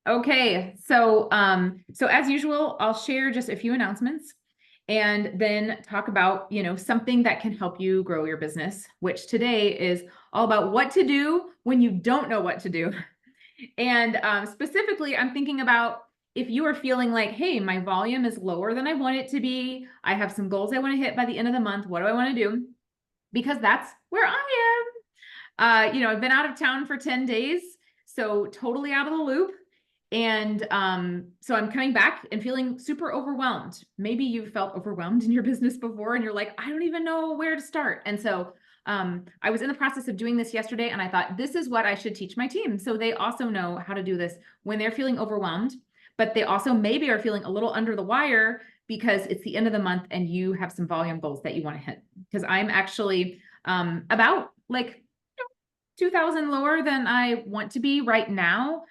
Okay, so as usual, I'll share just a few announcements and then talk about, something that can help you grow your business, which today is all about what to do when you don't know what to do. And specifically, I'm thinking about if you are feeling like, hey, my volume is lower than I want it to be. I have some goals I want to hit by the end of the month. What do I want to do? Because that's where I am. I've been out of town for 10 days, so totally out of the loop. And so I'm coming back and feeling super overwhelmed. Maybe you've felt overwhelmed in your business before and you're like, I don't even know where to start. And so I was in the process of doing this yesterday and I thought, this is what I should teach my team. So they also know how to do this when they're feeling overwhelmed, but they also maybe are feeling a little under the wire because it's the end of the month and you have some volume goals that you want to hit. Because I'm actually about like 2,000 lower than I want to be right now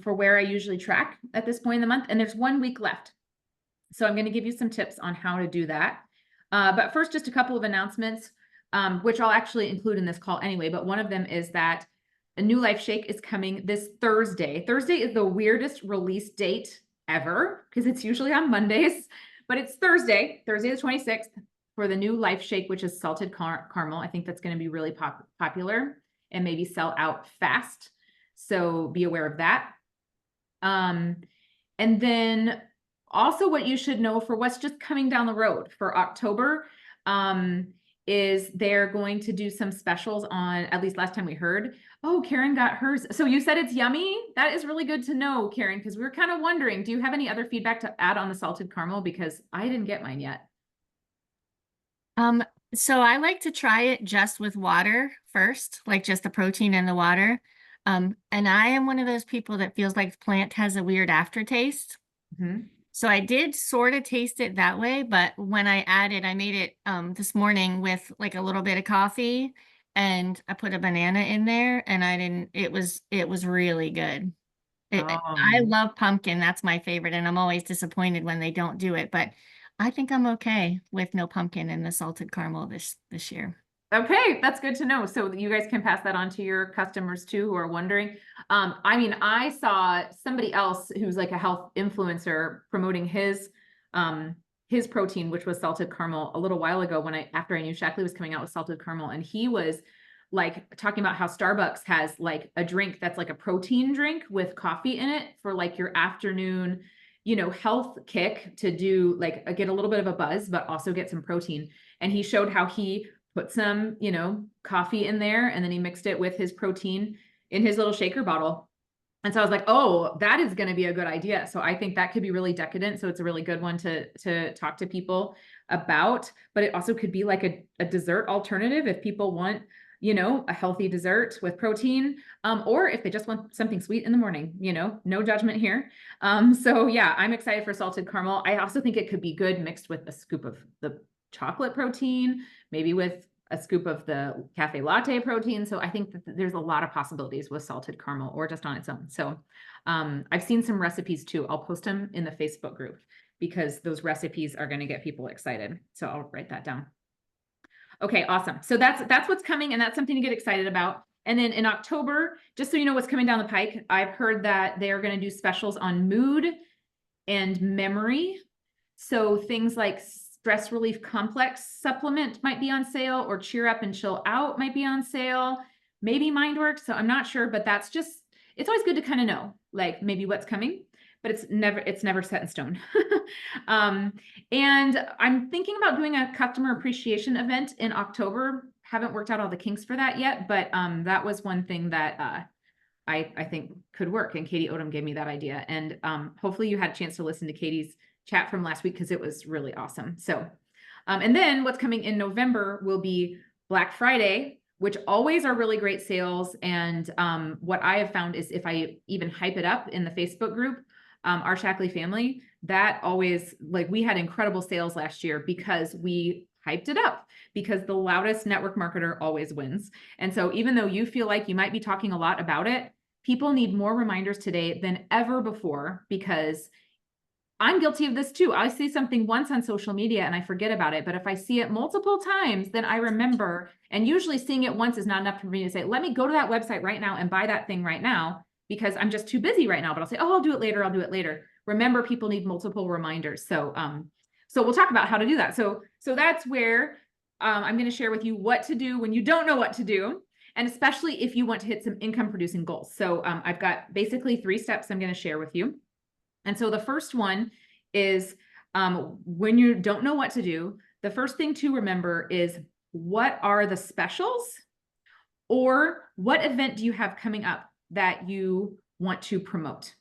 for where I usually track at this point in the month. And there's 1 week left. So I'm going to give you some tips on how to do that. But first, just a couple of announcements, which I'll actually include in this call anyway. But one of them is that a New Life Shake is coming this Thursday. Thursday is the weirdest release date ever because it's usually on Mondays, but it's Thursday the 26th for the New Life Shake, which is salted caramel. I think that's going to be really popular and maybe sell out fast. So be aware of that. And then also what you should know for what's just coming down the road for October is they're going to do some specials on, at least last time we heard. Oh, Karen got hers. So you said it's yummy. That is really good to know, Karen, because we were kind of wondering, do you have any other feedback to add on the salted caramel? Because I didn't get mine yet. So I like to try it just with water first, like just the protein and the water. And I am one of those people that feels like the plant has a weird aftertaste. Mhm. So I did sort of taste it that way, but when I made it this morning with like a little bit of coffee and I put a banana in there and it was really good. I Um, love pumpkin. That's my favorite, and I'm always disappointed when they don't do it, but I think I'm okay with no pumpkin in the salted caramel this year. Okay, that's good to know. So you guys can pass that on to your customers too who are wondering. I saw somebody else who's like a health influencer promoting his protein, which was salted caramel a little while ago after I knew Shackley was coming out with salted caramel, and he was like talking about how Starbucks has like a drink that's like a protein drink with coffee in it for like your afternoon, health kick to do like get a little bit of a buzz, but also get some protein. And he showed how he put some, coffee in there, and then he mixed it with his protein in his little shaker bottle. And so I was like, oh, that is going to be a good idea. So I think that could be really decadent. So it's a really good one to talk to people about, but it also could be like a dessert alternative if people want, a healthy dessert with protein, or if they just want something sweet in the morning, no judgment here. So yeah, I'm excited for salted caramel. I also think it could be good mixed with a scoop of the chocolate protein, maybe with a scoop of the cafe latte protein. So I think that there's a lot of possibilities with salted caramel or just on its own. So I've seen some recipes too. I'll post them in the Facebook group because those recipes are going to get people excited. So I'll write that down. Okay, awesome. So that's what's coming, and that's something to get excited about. And then in October, just so you know what's coming down the pike, I've heard that they are going to do specials on mood and memory. So things like stress relief complex supplement might be on sale, or cheer up and chill out might be on sale. Maybe MindWorks. So I'm not sure, but it's always good to kind of know like maybe what's coming, but it's never set in stone. And I'm thinking about doing a customer appreciation event in October. Haven't worked out all the kinks for that yet, but that was one thing that I think could work. And Katie Odom gave me that idea. And hopefully you had a chance to listen to Katie's chat from last week because it was really awesome. So, and then what's coming in November will be Black Friday, which always are really great sales. And what I have found is if I even hype it up in the Facebook group, our Shackley family, that always, like, we had incredible sales last year because we hyped it up, because the loudest network marketer always wins. And so even though you feel like you might be talking a lot about it, people need more reminders today than ever before, because I'm guilty of this too. I see something once on social media and I forget about it. But if I see it multiple times, then I remember. And usually seeing it once is not enough for me to say, let me go to that website right now and buy that thing right now. because I'm just too busy right now, but I'll say, oh, I'll do it later. I'll do it later. Remember, people need multiple reminders. So we'll talk about how to do that. So that's where I'm going to share with you what to do when you don't know what to do. And especially if you want to hit some income producing goals. So I've got basically 3 steps I'm going to share with you. And so the first one is when you don't know what to do, the first thing to remember is, what are the specials, or what event do you have coming up that you want to promote?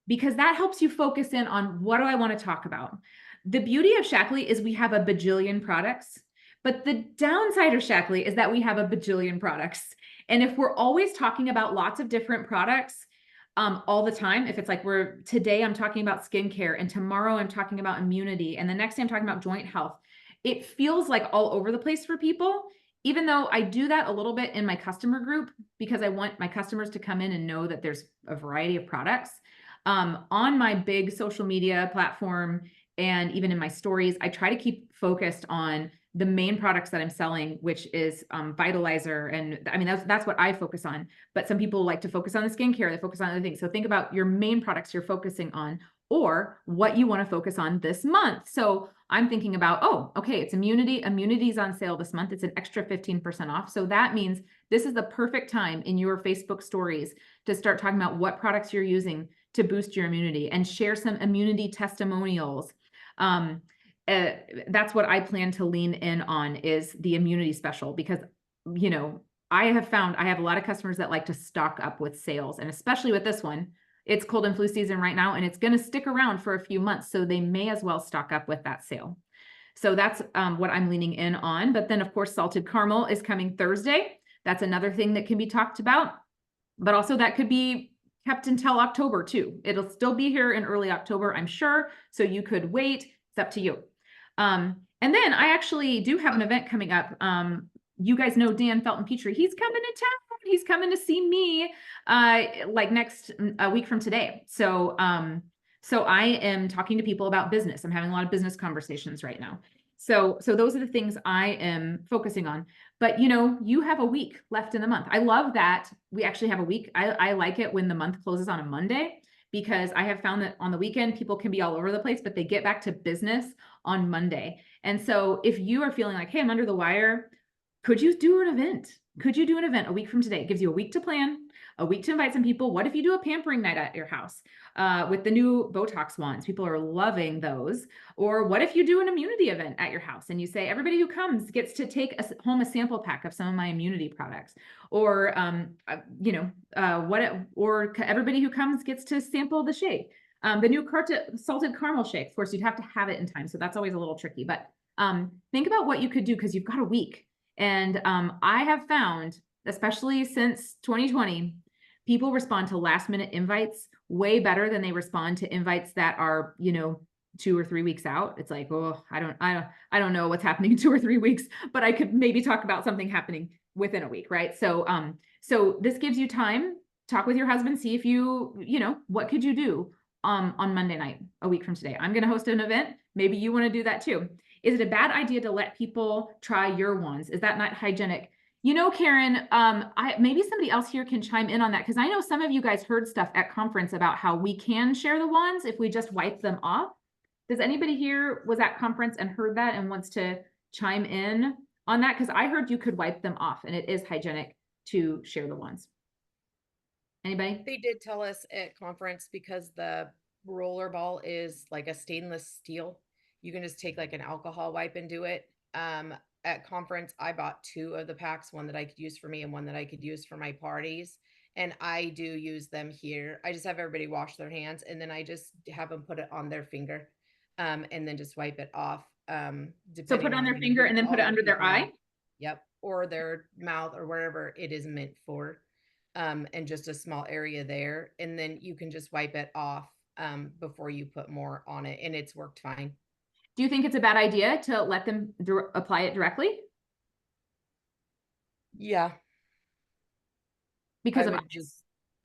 Because that helps you focus in on, what do I want to talk about? The beauty of Shaklee is we have a bajillion products, but the downside of Shaklee is that we have a bajillion products. And if we're always talking about lots of different products all the time, if it's like today I'm talking about skincare, and tomorrow I'm talking about immunity, and the next day I'm talking about joint health, it feels like all over the place for people. Even though I do that a little bit in my customer group, because I want my customers to come in and know that there's a variety of products. On my big social media platform, and even in my stories, I try to keep focused on the main products that I'm selling, which is Vitalizer. And I mean, that's what I focus on. But some people like to focus on the skincare, they focus on other things. So think about your main products you're focusing on, or what you want to focus on this month. So I'm thinking about, oh, okay, it's immunity. Immunity's on sale this month. It's an extra 15% off. So that means this is the perfect time in your Facebook stories to start talking about what products you're using to boost your immunity, and share some immunity testimonials. That's what I plan to lean in on, is the immunity special, because, I have found I have a lot of customers that like to stock up with sales, and especially with this one, it's cold and flu season right now, and it's going to stick around for a few months. So they may as well stock up with that sale. So that's what I'm leaning in on. But then, of course, salted caramel is coming Thursday. That's another thing that can be talked about, but also that could be kept until October too. It'll still be here in early October, I'm sure. So you could wait. It's up to you. And then I actually do have an event coming up. You guys know Dan Felton Petrie. He's coming to town. He's coming to see me like next a week from today. So I am talking to people about business. I'm having a lot of business conversations right now. So those are the things I am focusing on. But you have a week left in the month. I love that we actually have a week. I like it when the month closes on a Monday, because I have found that on the weekend, people can be all over the place, but they get back to business on Monday. And so if you are feeling like, hey, I'm under the wire, could you do an event? Could you do an event a week from today? It gives you a week to plan, a week to invite some people. What if you do a pampering night at your house with the new Botox wands? People are loving those. Or what if you do an immunity event at your house, and you say everybody who comes gets to take home a sample pack of some of my immunity products? Or everybody who comes gets to sample the shake, the new salted caramel shake. Of course, you'd have to have it in time, so that's always a little tricky. But think about what you could do, because you've got a week. And I have found, especially since 2020, people respond to last minute invites way better than they respond to invites that are 2 or 3 weeks out. It's like, oh, I don't know what's happening in 2 or 3 weeks, but I could maybe talk about something happening within a week, right? So this gives you time. Talk with your husband, see if what could you do on Monday night, a week from today. I'm going to host an event. Maybe you want to do that too. Is it a bad idea to let people try your wands? Is that not hygienic? Karen, maybe somebody else here can chime in on that, because I know some of you guys heard stuff at conference about how we can share the wands if we just wipe them off. Does anybody here was at conference and heard that and wants to chime in on that? Because I heard you could wipe them off, and it is hygienic to share the wands. Anybody? They did tell us at conference, because the roller ball is like a stainless steel. You can just take like an alcohol wipe and do it. At conference, I bought 2 of the packs, one that I could use for me and one that I could use for my parties. And I do use them here. I just have everybody wash their hands, and then I just have them put it on their finger, and then just wipe it off. So put it on their finger and then put it under their eye? Yep. Or their mouth, or wherever it is meant for. And just a small area there. And then you can just wipe it off before you put more on it. And it's worked fine. Do you think it's a bad idea to let them apply it directly? Yeah. Because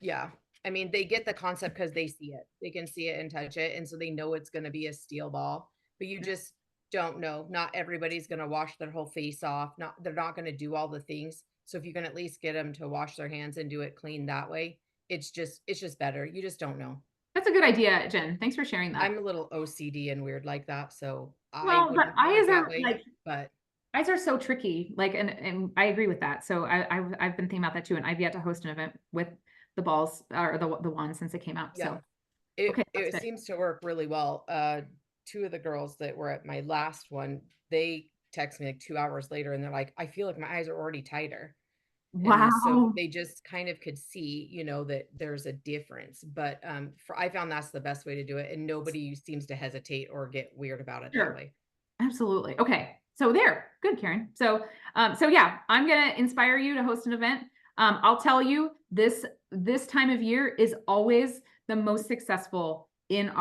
yeah. I mean, they get the concept because they see it. They can see it and touch it. And so they know it's going to be a steel ball, but you just don't know. Not everybody's going to wash their whole face off. They're not going to do all the things. So if you can at least get them to wash their hands and do it clean that way, it's just better. You just don't know. That's a good idea, Jen. Thanks for sharing that. I'm a little OCD and weird like that, so I Well, but wouldn't want it eyes that are way, like, but eyes are so tricky. Like, and I agree with that. So I've been thinking about that too. And I've yet to host an event with the balls or the wand since it came out. yeah. So, okay, that's It good. seems to work really well. Two of the girls that were at my last one, they text me like 2 hours later and they're like, I feel like my eyes are already tighter. And so Wow. they just kind of could see, that there's a difference. But I found that's the best way to do it. And nobody seems to hesitate or get weird about it that Sure. way. Absolutely. Okay. So there, good, Karen. So yeah, I'm going to inspire you to host an event. I'll tell you this time of year is always the most successful in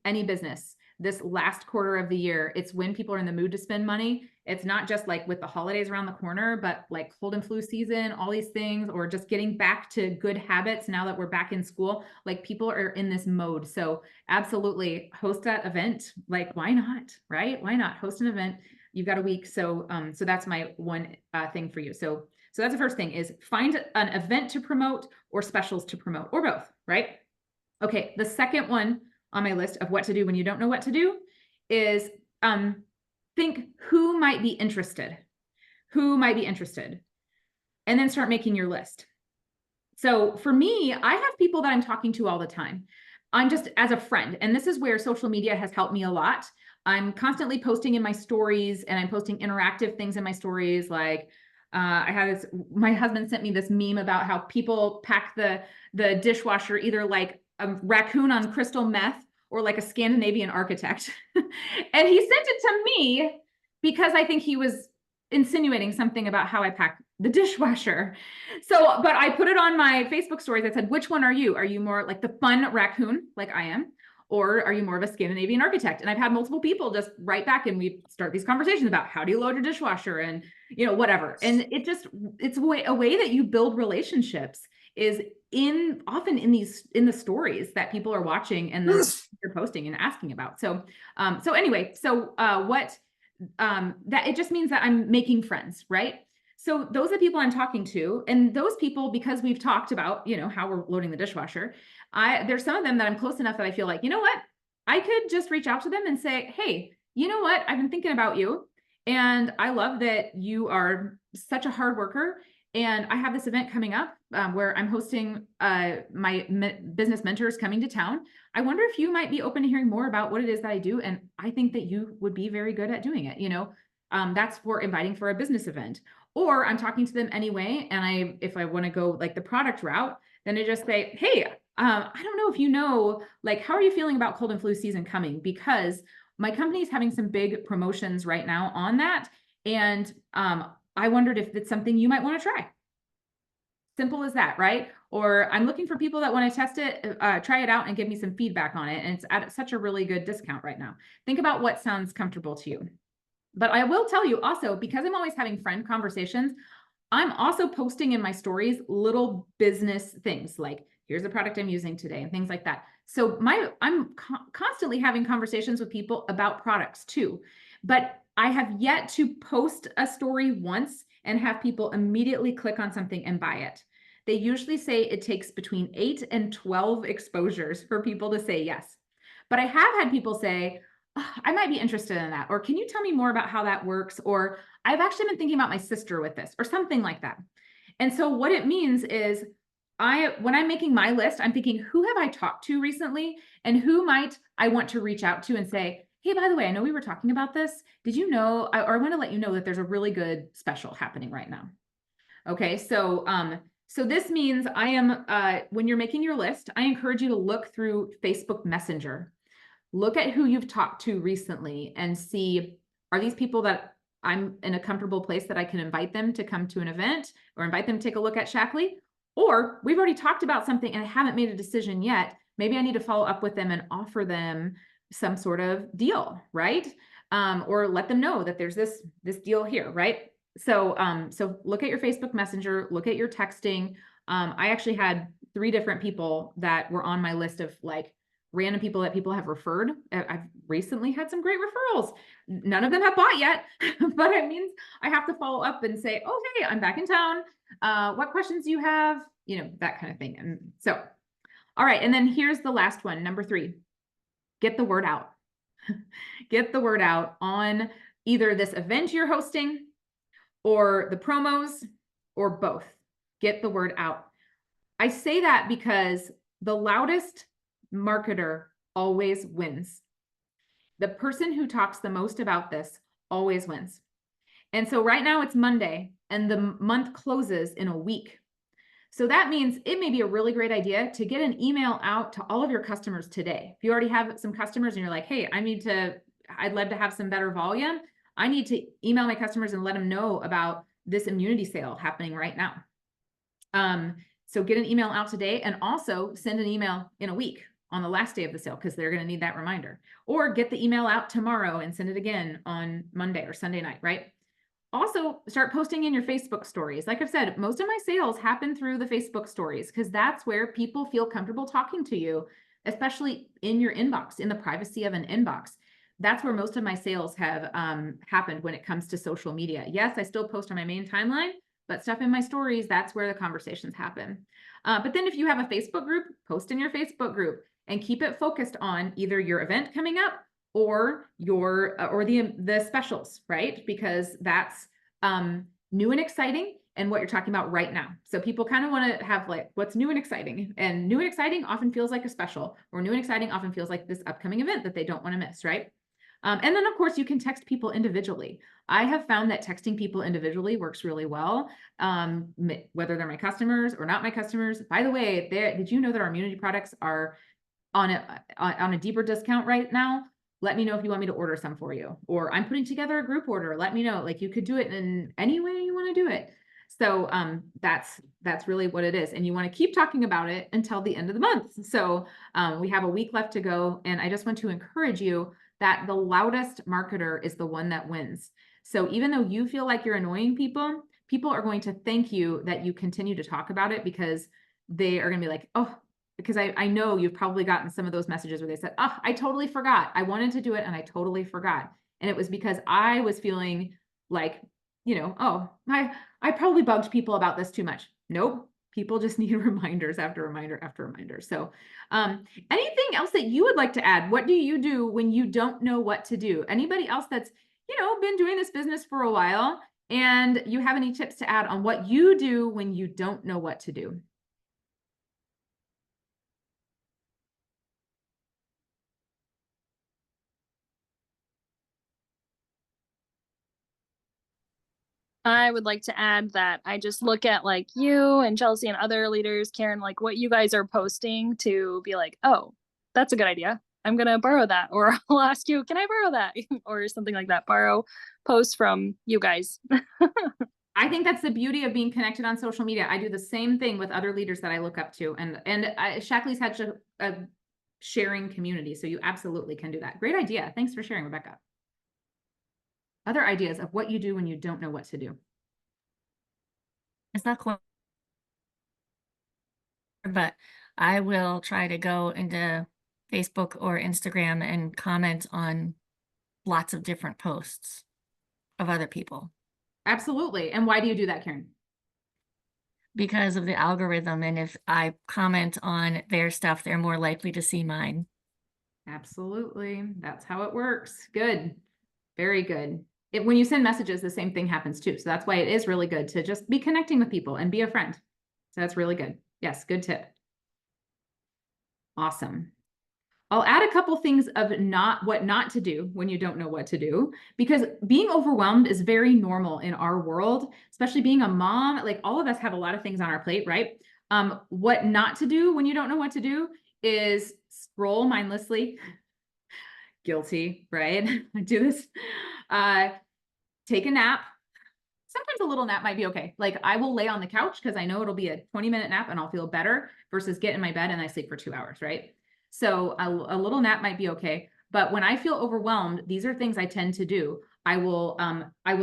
any business. This last quarter of the year, it's when people are in the mood to spend money. It's not just like with the holidays around the corner, but like cold and flu season, all these things, or just getting back to good habits now that we're back in school. Like people are in this mode. So absolutely host that event. Like, why not? Right? Why not host an event? You've got a week. So that's my one thing for you. So that's the first thing is find an event to promote or specials to promote or both, right? Okay. The second one on my list of what to do when you don't know what to do is think who might be interested, and then start making your list. So for me, I have people that I'm talking to all the time. I'm just as a friend, and this is where social media has helped me a lot. I'm constantly posting in my stories and I'm posting interactive things in my stories. Like I had this, my husband sent me this meme about how people pack the dishwasher either like a raccoon on crystal meth or like a Scandinavian architect. And he sent it to me because I think he was insinuating something about how I pack the dishwasher. So, but I put it on my Facebook stories. I said, which one are you? Are you more like the fun raccoon like I am? Or are you more of a Scandinavian architect? And I've had multiple people just write back and we start these conversations about how do you load your dishwasher and, whatever. And it's a way that you build relationships is often in the stories that people are watching and then you're posting and asking about. So anyway, that it just means that I'm making friends, right? So those are the people I'm talking to, and those people, because we've talked about, how we're loading the dishwasher, there's some of them that I'm close enough that I feel like, you know what, I could just reach out to them and say, hey, you know what, I've been thinking about you, and I love that you are such a hard worker, and I have this event coming up where I'm hosting my business mentors coming to town. I wonder if you might be open to hearing more about what it is that I do, and I think that you would be very good at doing it. That's for inviting for a business event. Or I'm talking to them anyway, and if I want to go like the product route, then I just say, hey, I don't know if you know, like, how are you feeling about cold and flu season coming? Because my company is having some big promotions right now on that. And I wondered if it's something you might want to try. Simple as that, right? Or I'm looking for people that want to test it, try it out and give me some feedback on it. And it's at such a really good discount right now. Think about what sounds comfortable to you. But I will tell you also, because I'm always having friend conversations, I'm also posting in my stories little business things like, here's the product I'm using today and things like that. So I'm constantly having conversations with people about products too. But I have yet to post a story once and have people immediately click on something and buy it. They usually say it takes between 8 and 12 exposures for people to say yes. But I have had people say, I might be interested in that. Or can you tell me more about how that works? Or I've actually been thinking about my sister with this or something like that. And so what it means is when I'm making my list, I'm thinking, who have I talked to recently and who might I want to reach out to and say, hey, by the way, I know we were talking about this. Did you know, or I want to let you know that there's a really good special happening right now. Okay. So this means I am, when you're making your list, I encourage you to look through Facebook Messenger. Look at who you've talked to recently and see, are these people that I'm in a comfortable place that I can invite them to come to an event or invite them to take a look at Shaklee? Or we've already talked about something and I haven't made a decision yet. Maybe I need to follow up with them and offer them some sort of deal, right? Or let them know that there's this deal here, right? So look at your Facebook Messenger, look at your texting. I actually had 3 different people that were on my list of like random people that people have referred. I've recently had some great referrals. None of them have bought yet, but it means I have to follow up and say, oh, hey, I'm back in town. What questions do you have? You know, that kind of thing. And so, all right. And then here's the last one, number 3, get the word out. Get the word out on either this event you're hosting or the promos or both. Get the word out. I say that because the loudest marketer always wins. The person who talks the most about this always wins. And so right now it's Monday and the month closes in a week. So that means it may be a really great idea to get an email out to all of your customers today. If you already have some customers and you're like, hey, I'd love to have some better volume. I need to email my customers and let them know about this immunity sale happening right now. So get an email out today and also send an email in a week on the last day of the sale because they're going to need that reminder. Or get the email out tomorrow and send it again on Monday or Sunday night, right? Also, start posting in your Facebook stories. Like I've said, most of my sales happen through the Facebook stories because that's where people feel comfortable talking to you, especially in your inbox, in the privacy of an inbox. That's where most of my sales have happened when it comes to social media. Yes, I still post on my main timeline, but stuff in my stories, that's where the conversations happen. But then if you have a Facebook group, post in your Facebook group and keep it focused on either your event coming up or the specials, right? Because that's new and exciting and what you're talking about right now. So people kind of want to have like what's new and exciting, and new and exciting often feels like a special, or new and exciting often feels like this upcoming event that they don't want to miss, right? And then of course you can text people individually. I have found that texting people individually works really well, whether they're my customers or not my customers. By the way, did you know that our immunity products are on a deeper discount right now? Let me know if you want me to order some for you, or I'm putting together a group order. Let me know. Like you could do it in any way you want to do it. So that's really what it is. And you want to keep talking about it until the end of the month. So we have a week left to go. And I just want to encourage you that the loudest marketer is the one that wins. So even though you feel like you're annoying people, people are going to thank you that you continue to talk about it, because they are going to be like, oh, because I know you've probably gotten some of those messages where they said, oh, I totally forgot. I wanted to do it and I totally forgot. And it was because I was feeling like, oh, I probably bugged people about this too much. Nope. People just need reminders after reminder after reminder. So anything else that you would like to add? What do you do when you don't know what to do? Anybody else that's, been doing this business for a while and you have any tips to add on what you do when you don't know what to do? I would like to add that I just look at like you and Chelsea and other leaders, Karen, like what you guys are posting to be like, oh, that's a good idea. I'm going to borrow that. Or I'll ask you, can I borrow that? Or something like that. Borrow posts from you guys. I think that's the beauty of being connected on social media. I do the same thing with other leaders that I look up to. And Shaklee's had a sharing community. So you absolutely can do that. Great idea. Thanks for sharing, Rebecca. Other ideas of what you do when you don't know what to do? It's not quite, but I will try to go into Facebook or Instagram and comment on lots of different posts of other people. Absolutely. And why do you do that, Karen? Because of the algorithm. And if I comment on their stuff, they're more likely to see mine. Absolutely. That's how it works. Good. Very good. When you send messages, the same thing happens too. So that's why it is really good to just be connecting with people and be a friend. So that's really good. Yes, good tip. Awesome. I'll add a couple things of what not to do when you don't know what to do, because being overwhelmed is very normal in our world, especially being a mom. Like all of us have a lot of things on our plate, right? What not to do when you don't know what to do is scroll mindlessly. Guilty, right? I do this. Take a nap. Sometimes a little nap might be okay. Like I will lay on the couch because I know it'll be a 20-minute nap and I'll feel better versus get in my bed and I sleep for 2 hours, right? So a little nap might be okay. But when I feel overwhelmed, these are things I tend to do. I will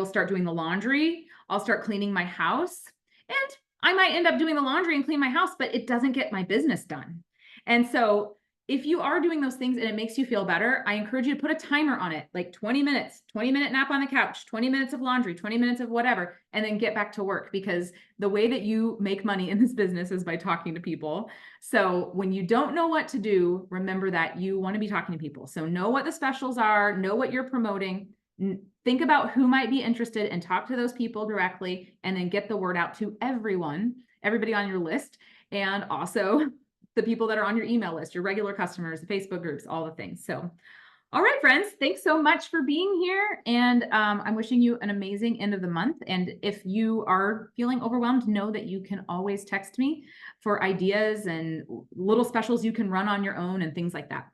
start doing the laundry. I'll start cleaning my house, and I might end up doing the laundry and clean my house, but it doesn't get my business done. And so if you are doing those things and it makes you feel better, I encourage you to put a timer on it, like 20 minutes, 20-minute nap on the couch, 20 minutes of laundry, 20 minutes of whatever, and then get back to work, because the way that you make money in this business is by talking to people. So when you don't know what to do, remember that you want to be talking to people. So know what the specials are, know what you're promoting, think about who might be interested and talk to those people directly, and then get the word out to everybody on your list. And also the people that are on your email list, your regular customers, the Facebook groups, all the things. So, all right, friends, thanks so much for being here. And I'm wishing you an amazing end of the month. And if you are feeling overwhelmed, know that you can always text me for ideas and little specials you can run on your own and things like that.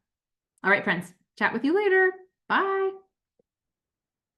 All right, friends, chat with you later. Bye.